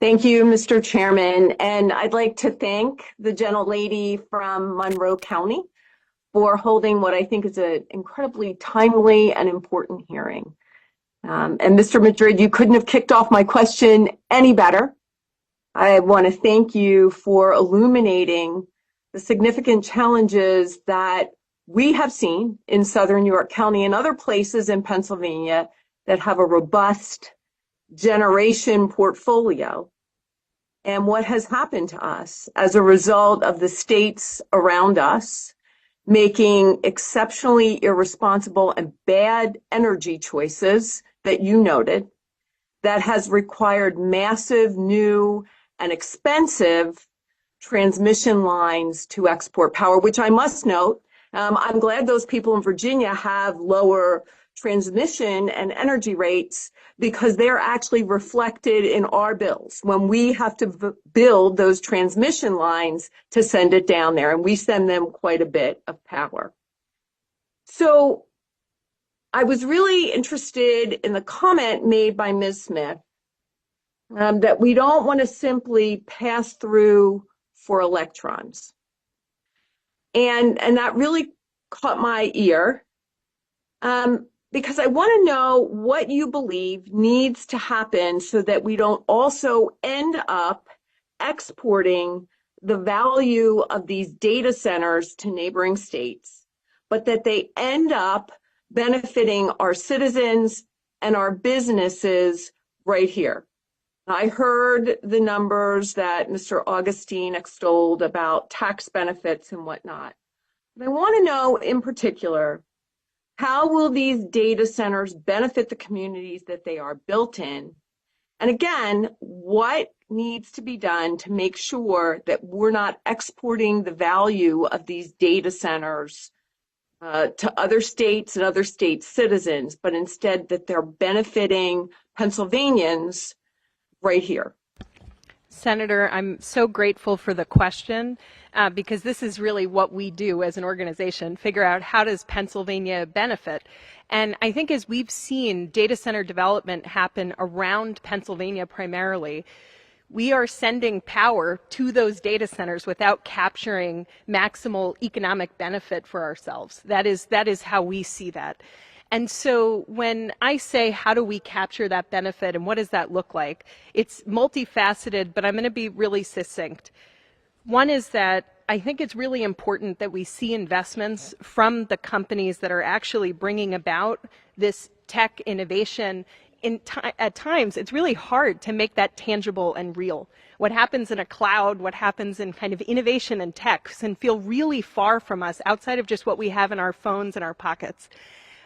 Thank you, Mr. Chairman. And I'd like to thank the gentlelady from Monroe County for holding what I think is an incredibly timely and important hearing. And Mr. Madrid, you couldn't have kicked off my question any better. I want to thank you for illuminating the significant challenges that we have seen in Southern York County and other places in Pennsylvania that have a robust generation portfolio, and what has happened to us as a result of the states around us making exceptionally irresponsible and bad energy choices that you noted, that has required massive new and expensive transmission lines to export power, which I must note, I'm glad those people in Virginia have lower transmission and energy rates because they're actually reflected in our bills when we have to build those transmission lines to send it down there, and we send them quite a bit of power. So I was really interested in the comment made by Ms. Smith that we don't want to simply pass through for electrons. And that really caught my ear because I want to know what you believe needs to happen so that we don't also end up exporting the value of these data centers to neighboring states, but that they end up benefiting our citizens and our businesses right here. I heard the numbers that Mr. Augustine extolled about tax benefits and whatnot. But I want to know in particular, how will these data centers benefit the communities that they are built in? And again, what needs to be done to make sure that we're not exporting the value of these data centers to other states and other states' citizens, but instead that they're benefiting Pennsylvanians right here? Senator, I'm so grateful for the question because this is really what we do as an organization, figure out how does Pennsylvania benefit. And I think as we've seen data center development happen around Pennsylvania primarily, we are sending power to those data centers without capturing maximal economic benefit for ourselves. That is how we see that. And so when I say, how do we capture that benefit and what does that look like? It's multifaceted, but I'm going to be really succinct. One is that I think it's really important that we see investments from the companies that are actually bringing about this tech innovation. At times, it's really hard to make that tangible and real. What happens in a cloud, what happens in kind of innovation and tech can feel really far from us outside of just what we have in our phones and our pockets.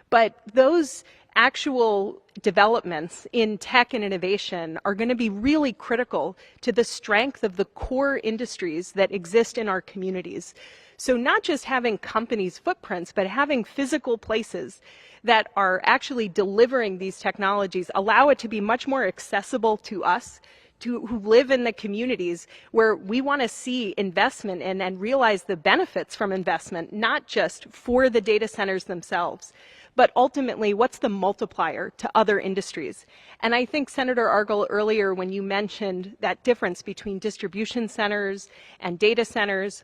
But those actual developments in tech and innovation are going to be really critical to the strength of the core industries that exist in our communities. So not just having companies' footprints, but having physical places that are actually delivering these technologies allow it to be much more accessible to us, who live in the communities where we want to see investment in and realize the benefits from investment, not just for the data centers themselves, but ultimately, what's the multiplier to other industries? And I think, Senator Argyle, earlier when you mentioned that difference between distribution centers and data centers,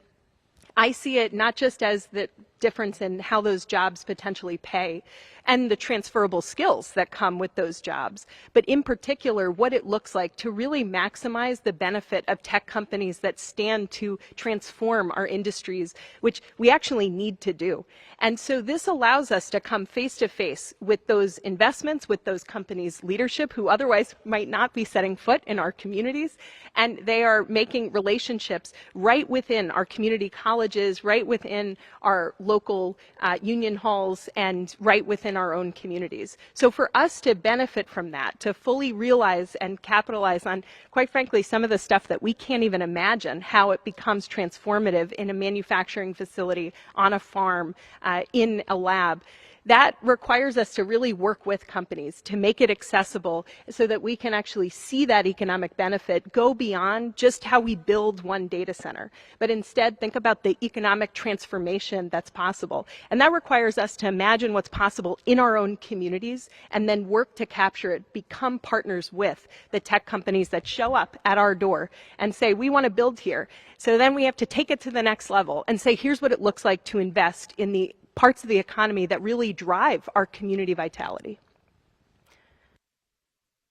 I see it not just as the difference in how those jobs potentially pay and the transferable skills that come with those jobs, but in particular what it looks like to really maximize the benefit of tech companies that stand to transform our industries, which we actually need to do. And so this allows us to come face to face with those investments, with those companies' leadership who otherwise might not be setting foot in our communities, and they are making relationships right within our community colleges, right within our local union halls, and right within our own communities. So for us to benefit from that, to fully realize and capitalize on, quite frankly, some of the stuff that we can't even imagine how it becomes transformative in a manufacturing facility, on a farm, in a lab, That requires us to really work with companies to make it accessible so that we can actually see that economic benefit go beyond just how we build one data center, but instead think about the economic transformation that's possible. And that requires us to imagine what's possible in our own communities and then work to capture it, become partners with the tech companies that show up at our door and say, we want to build here. So then we have to take it to the next level and say, here's what it looks like to invest in the parts of the economy that really drive our community vitality.